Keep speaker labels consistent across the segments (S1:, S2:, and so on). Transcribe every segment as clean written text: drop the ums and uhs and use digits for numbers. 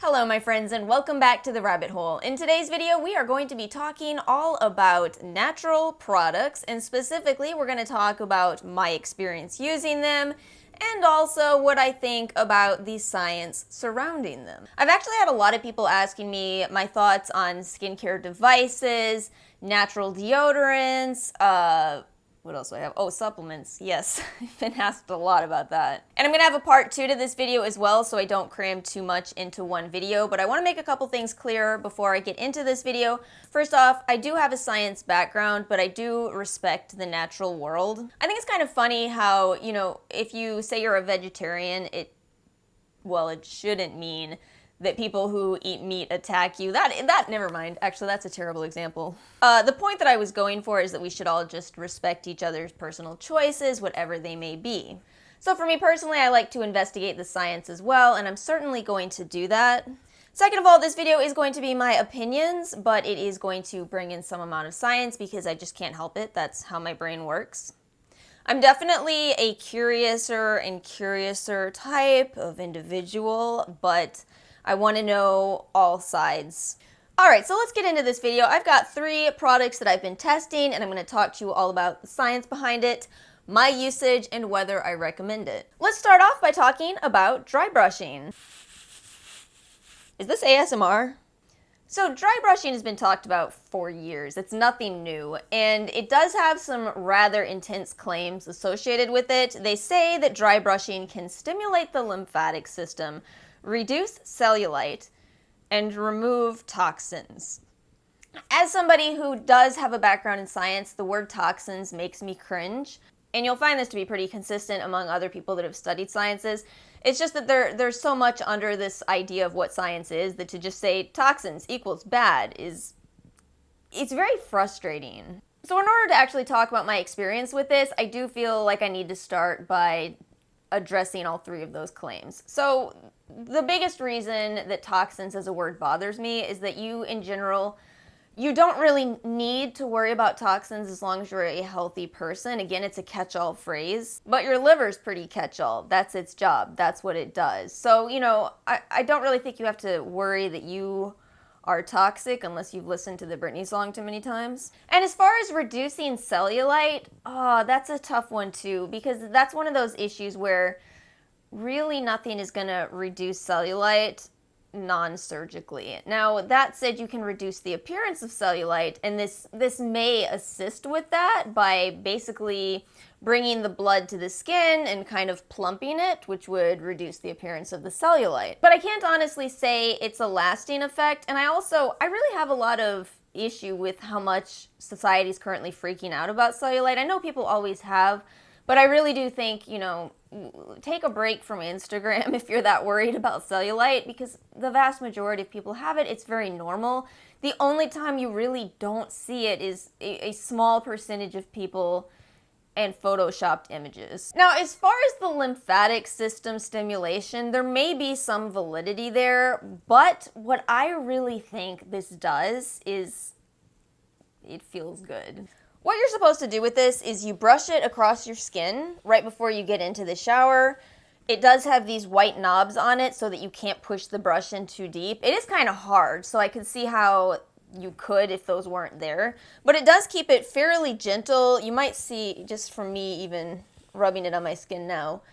S1: Hello my friends and welcome back to the rabbit hole. In today's video we are going to be talking all about natural products, and specifically we're going to talk about my experience using them and also what I think about the science surrounding them. I've actually had a lot of people asking me my thoughts on skincare devices, natural deodorants, what else do I have? Oh, supplements. Yes, I've been asked a lot about that. And I'm going to have a part 2 to this video as well, so I don't cram too much into one video, but I want to make a couple things clear before I get into this video. First off, I do have a science background, but I do respect the natural world. I think it's kind of funny how, if you say you're a vegetarian, it shouldn't mean that people who eat meat attack you. Never mind. Actually, that's a terrible example. The point that I was going for is that we should all just respect each other's personal choices, whatever they may be. So for me personally, I like to investigate the science as well, and I'm certainly going to do that. Second of all, this video is going to be my opinions, but it is going to bring in some amount of science because I just can't help it. That's how my brain works. I'm definitely a curiouser and curiouser type of individual, but I want to know all sides. Alright, so let's get into this video. I've got 3 products that I've been testing, and I'm going to talk to you all about the science behind it, my usage, and whether I recommend it. Let's start off by talking about dry brushing. Is this ASMR? So dry brushing has been talked about for years. It's nothing new, and it does have some rather intense claims associated with it. They say that dry brushing can stimulate the lymphatic system, reduce cellulite, and remove toxins. As somebody who does have a background in science, the word toxins makes me cringe, and you'll find this to be pretty consistent among other people that have studied sciences. It's just that there's so much under this idea of what science is that to just say toxins equals bad it's very frustrating. So in order to actually talk about my experience with this, I do feel like I need to start by addressing all 3 of those claims. So the biggest reason that toxins as a word bothers me is that you don't really need to worry about toxins as long as you're a healthy person. Again, it's a catch-all phrase, but your liver's pretty catch-all. That's its job. That's what it does. So, I don't really think you have to worry that you are toxic unless you've listened to the Britney song too many times. And as far as reducing cellulite, that's a tough one too, because that's one of those issues where really nothing is going to reduce cellulite non-surgically. Now, that said, you can reduce the appearance of cellulite, and this may assist with that by basically bringing the blood to the skin and kind of plumping it, which would reduce the appearance of the cellulite. But I can't honestly say it's a lasting effect, and I really have a lot of issue with how much society is currently freaking out about cellulite. I know people always have, but I really do think, take a break from Instagram if you're that worried about cellulite, because the vast majority of people have it. It's very normal. The only time you really don't see it is a small percentage of people and photoshopped images. Now, as far as the lymphatic system stimulation, there may be some validity there, but what I really think this does is it feels good. What you're supposed to do with this is you brush it across your skin right before you get into the shower. It does have these white knobs on it so that you can't push the brush in too deep. It is kind of hard, so I can see how you could if those weren't there. But it does keep it fairly gentle. You might see, just from me even rubbing it on my skin now,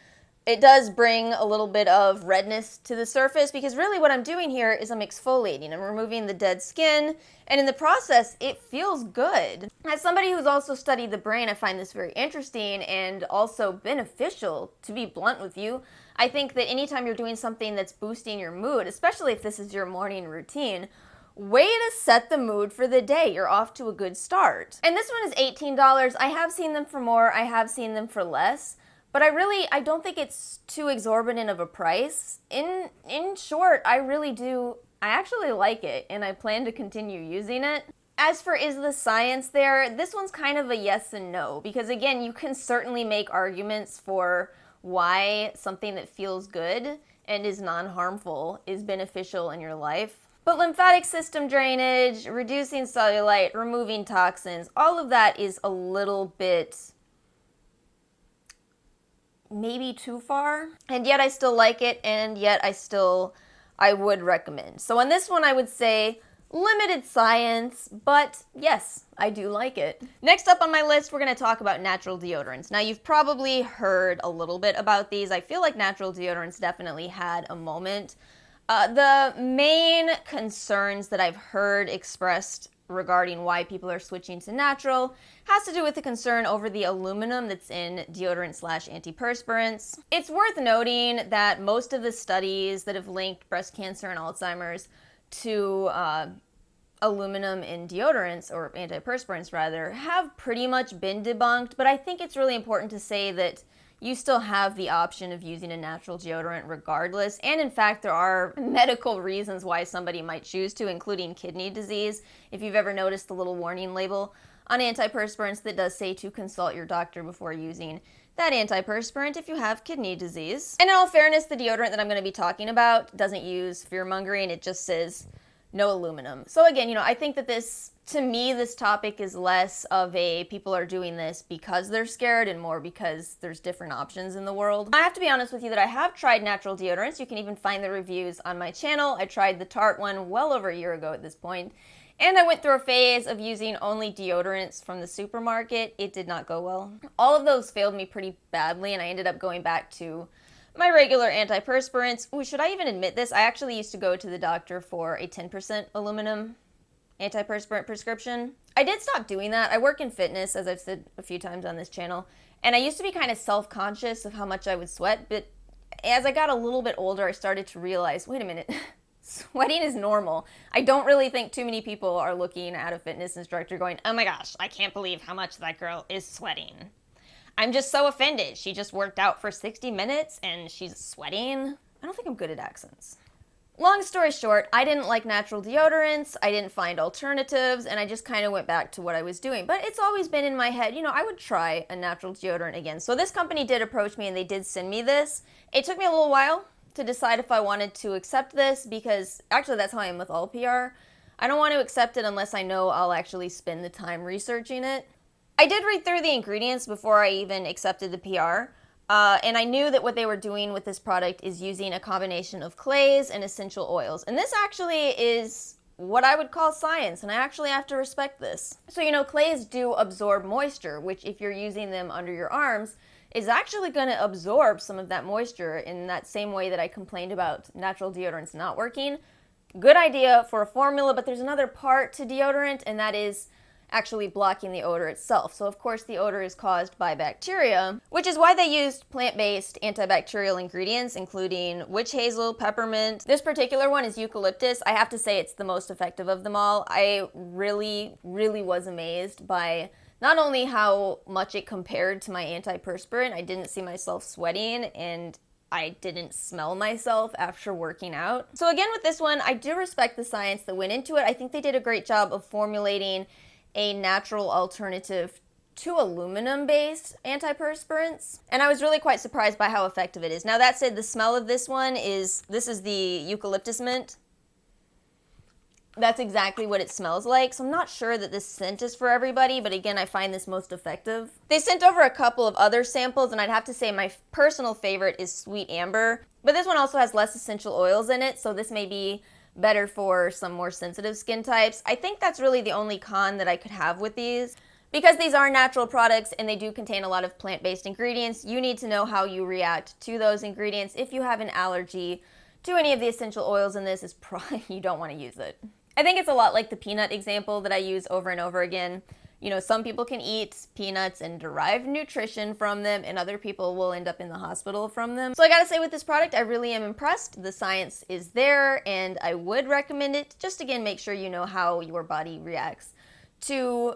S1: it does bring a little bit of redness to the surface, because really what I'm doing here is I'm exfoliating. I'm removing the dead skin, and in the process, it feels good. As somebody who's also studied the brain, I find this very interesting and also beneficial, to be blunt with you. I think that anytime you're doing something that's boosting your mood, especially if this is your morning routine, way to set the mood for the day. You're off to a good start. And this one is $18. I have seen them for more. I have seen them for less. But I don't think it's too exorbitant of a price. In short, I actually like it, and I plan to continue using it. As for is the science there, this one's kind of a yes and no, because again, you can certainly make arguments for why something that feels good and is non-harmful is beneficial in your life. But lymphatic system drainage, reducing cellulite, removing toxins, all of that is a little bit maybe too far. And yet I still like it, and yet I still I would recommend. So on this one, I would say limited science, but yes, I do like it. Next up on my list, we're going to talk about natural deodorants. Now, you've probably heard a little bit about these. I feel like natural deodorants definitely had a moment. The main concerns that I've heard expressed regarding why people are switching to natural has to do with the concern over the aluminum that's in deodorant/antiperspirants. It's worth noting that most of the studies that have linked breast cancer and Alzheimer's to aluminum in deodorants, or antiperspirants rather, have pretty much been debunked, but I think it's really important to say that you still have the option of using a natural deodorant regardless, and in fact there are medical reasons why somebody might choose to, including kidney disease. If you've ever noticed the little warning label on antiperspirants that does say to consult your doctor before using that antiperspirant if you have kidney disease. And in all fairness, the deodorant that I'm going to be talking about doesn't use fear-mongering, it just says no aluminum. So again, I think that to me, this topic is less of a people are doing this because they're scared and more because there's different options in the world. I have to be honest with you that I have tried natural deodorants. You can even find the reviews on my channel. I tried the Tarte one well over a year ago at this point, and I went through a phase of using only deodorants from the supermarket. It did not go well. All of those failed me pretty badly, and I ended up going back to my regular antiperspirants. Ooh, should I even admit this? I actually used to go to the doctor for a 10% aluminum antiperspirant prescription. I did stop doing that. I work in fitness, as I've said a few times on this channel, and I used to be kind of self-conscious of how much I would sweat, but as I got a little bit older, I started to realize, wait a minute, sweating is normal. I don't really think too many people are looking at a fitness instructor going, oh my gosh, I can't believe how much that girl is sweating. I'm just so offended. She just worked out for 60 minutes and she's sweating. I don't think I'm good at accents. Long story short, I didn't like natural deodorants, I didn't find alternatives, and I just kind of went back to what I was doing. But it's always been in my head, I would try a natural deodorant again. So this company did approach me and they did send me this. It took me a little while to decide if I wanted to accept this because, actually that's how I am with all PR. I don't want to accept it unless I know I'll actually spend the time researching it. I did read through the ingredients before I even accepted the PR. And I knew that what they were doing with this product is using a combination of clays and essential oils. And this actually is what I would call science, and I actually have to respect this. So, clays do absorb moisture, which if you're using them under your arms, is actually going to absorb some of that moisture in that same way that I complained about natural deodorants not working. Good idea for a formula, but there's another part to deodorant, and that is actually blocking the odor itself. So of course the odor is caused by bacteria, which is why they used plant-based antibacterial ingredients, including witch hazel, peppermint. This particular one is eucalyptus. I have to say it's the most effective of them all. I really was amazed by not only how much it compared to my antiperspirant. I didn't see myself sweating, and I didn't smell myself after working out. So again, with this one, I do respect the science that went into it. I think they did a great job of formulating a natural alternative to aluminum-based antiperspirants, and I was really quite surprised by how effective it is. Now that said, the smell of this one is the eucalyptus mint. That's exactly what it smells like, so I'm not sure that this scent is for everybody, but again, I find this most effective. They sent over a couple of other samples, and I'd have to say my personal favorite is Sweet Amber, but this one also has less essential oils in it, so this may be better for some more sensitive skin types. I think that's really the only con that I could have with these. Because these are natural products and they do contain a lot of plant-based ingredients, you need to know how you react to those ingredients. If you have an allergy to any of the essential oils in this, you don't want to use it. I think it's a lot like the peanut example that I use over and over again. Some people can eat peanuts and derive nutrition from them, and other people will end up in the hospital from them. So I gotta say, with this product, I really am impressed. The science is there, and I would recommend it. Just again, make sure you know how your body reacts to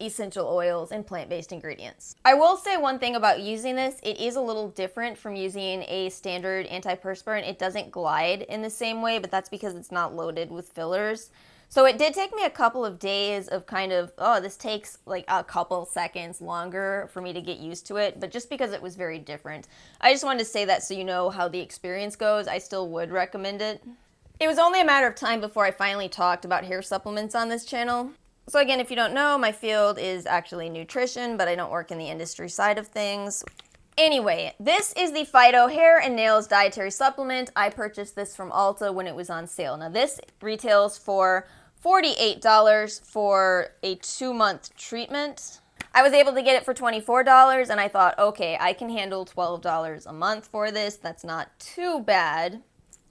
S1: essential oils and plant-based ingredients. I will say one thing about using this, it is a little different from using a standard antiperspirant. It doesn't glide in the same way, but that's because it's not loaded with fillers. So it did take me a couple of days of this takes like a couple seconds longer for me to get used to it, but just because it was very different. I just wanted to say that so you know how the experience goes. I still would recommend it. It was only a matter of time before I finally talked about hair supplements on this channel. So again, if you don't know, my field is actually nutrition, but I don't work in the industry side of things. Anyway, this is the Phyto Hair and Nails Dietary Supplement. I purchased this from Ulta when it was on sale. Now this retails for $48 for a 2-month treatment. I was able to get it for $24 and I thought, okay, I can handle $12 a month for this. That's not too bad.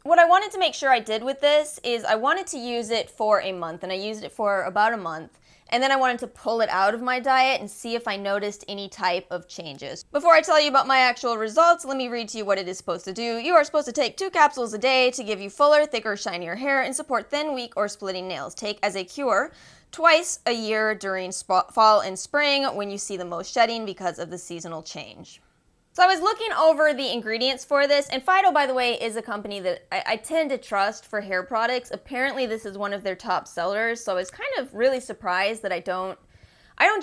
S1: What I wanted to make sure I did with this is I wanted to use it for a month, and I used it for about a month. And then I wanted to pull it out of my diet and see if I noticed any type of changes. Before I tell you about my actual results, let me read to you what it is supposed to do. You are supposed to take 2 capsules a day to give you fuller, thicker, shinier hair and support thin, weak, or splitting nails. Take as a cure twice a year during fall and spring when you see the most shedding because of the seasonal change. So I was looking over the ingredients for this, and Phyto, by the way, is a company that I tend to trust for hair products. Apparently this is one of their top sellers, so I was kind of really surprised that I don't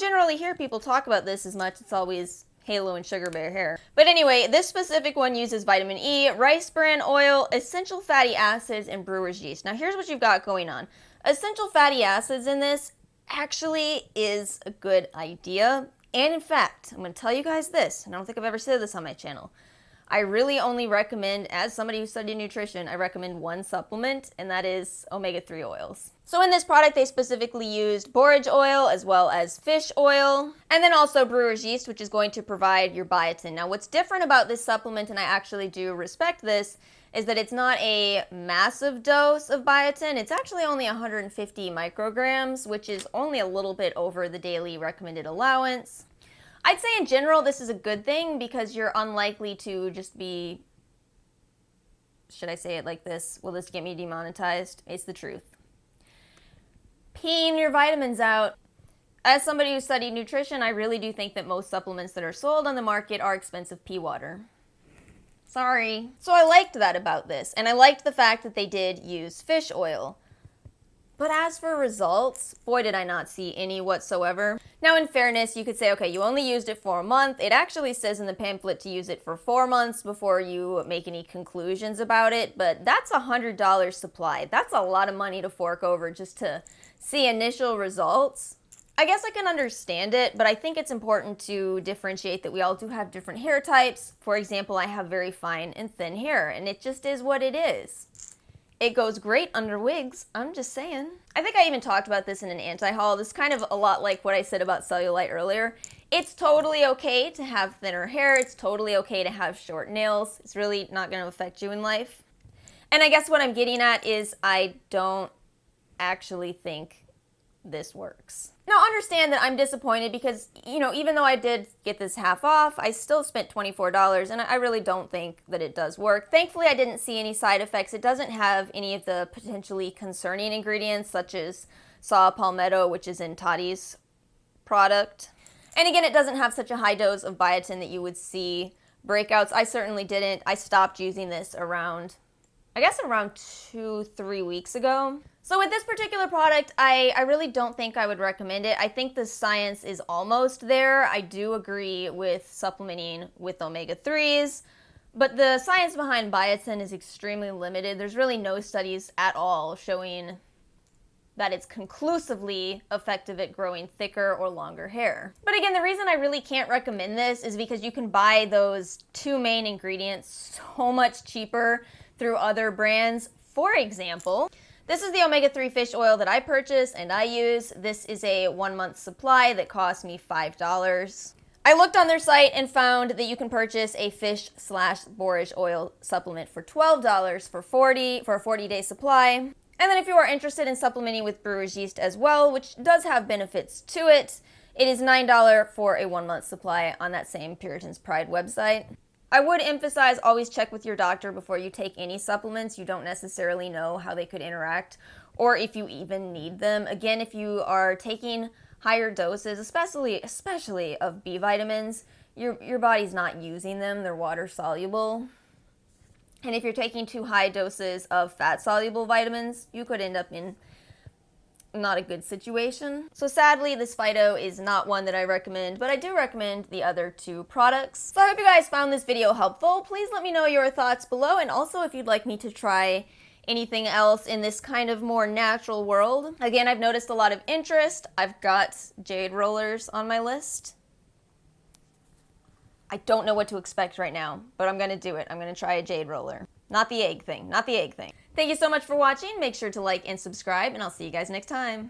S1: generally hear people talk about this as much. It's always Halo and Sugar Bear hair. But anyway, this specific one uses vitamin E, rice bran oil, essential fatty acids, and brewer's yeast. Now here's what you've got going on. Essential fatty acids in this actually is a good idea. And in fact, I'm going to tell you guys this, and I don't think I've ever said this on my channel. I really only recommend, as somebody who studied nutrition, I recommend one supplement, and that is omega-3 oils. So in this product, they specifically used borage oil as well as fish oil, and then also brewer's yeast, which is going to provide your biotin. Now, what's different about this supplement, and I actually do respect this, is that it's not a massive dose of biotin. It's actually only 150 micrograms, which is only a little bit over the daily recommended allowance. I'd say in general this is a good thing because you're unlikely to just be, should I say it like this? Will this get me demonetized? It's the truth. Peeing your vitamins out. As somebody who studied nutrition, I really do think that most supplements that are sold on the market are expensive pee water. Sorry. So I liked that about this, and I liked the fact that they did use fish oil. But as for results, boy did I not see any whatsoever. Now in fairness, you could say, okay, you only used it for a month. It actually says in the pamphlet to use it for 4 months before you make any conclusions about it, but that's $100 supply. That's a lot of money to fork over just to see initial results. I guess I can understand it, but I think it's important to differentiate that we all do have different hair types. For example, I have very fine and thin hair, and it just is what it is. It goes great under wigs, I'm just saying. I think I even talked about this in an anti-haul. This is kind of a lot like what I said about cellulite earlier. It's totally okay to have thinner hair. It's totally okay to have short nails. It's really not going to affect you in life. And I guess what I'm getting at is I don't actually think this works. Now understand that I'm disappointed because, even though I did get this half off, I still spent $24 and I really don't think that it does work. Thankfully, I didn't see any side effects. It doesn't have any of the potentially concerning ingredients such as saw palmetto, which is in Tati's product. And again, it doesn't have such a high dose of biotin that you would see breakouts. I certainly didn't. I stopped using this around 2-3 weeks ago. So with this particular product, I really don't think I would recommend it. I think the science is almost there. I do agree with supplementing with omega-3s, but the science behind biotin is extremely limited. There's really no studies at all showing that it's conclusively effective at growing thicker or longer hair. But again, the reason I really can't recommend this is because you can buy those 2 main ingredients so much cheaper through other brands. For example, this is the omega-3 fish oil that I purchased and I use. This is a 1-month supply that cost me $5. I looked on their site and found that you can purchase a fish/borage oil supplement for $12 for a 40-day supply. And then if you are interested in supplementing with brewer's yeast as well, which does have benefits to it, it is $9 for a 1-month supply on that same Puritan's Pride website. I would emphasize always check with your doctor before you take any supplements. You don't necessarily know how they could interact or if you even need them. Again, if you are taking higher doses, especially of B vitamins, your body's not using them. They're water soluble. And if you're taking too high doses of fat soluble vitamins, you could end up in not a good situation. So sadly, this Phyto is not one that I recommend, but I do recommend the other 2 products. So I hope you guys found this video helpful. Please let me know your thoughts below, and also if you'd like me to try anything else in this kind of more natural world. Again, I've noticed a lot of interest. I've got jade rollers on my list. I don't know what to expect right now, but I'm gonna do it. I'm gonna try a jade roller. Not the egg thing, not the egg thing. Thank you so much for watching. Make sure to like and subscribe, and I'll see you guys next time.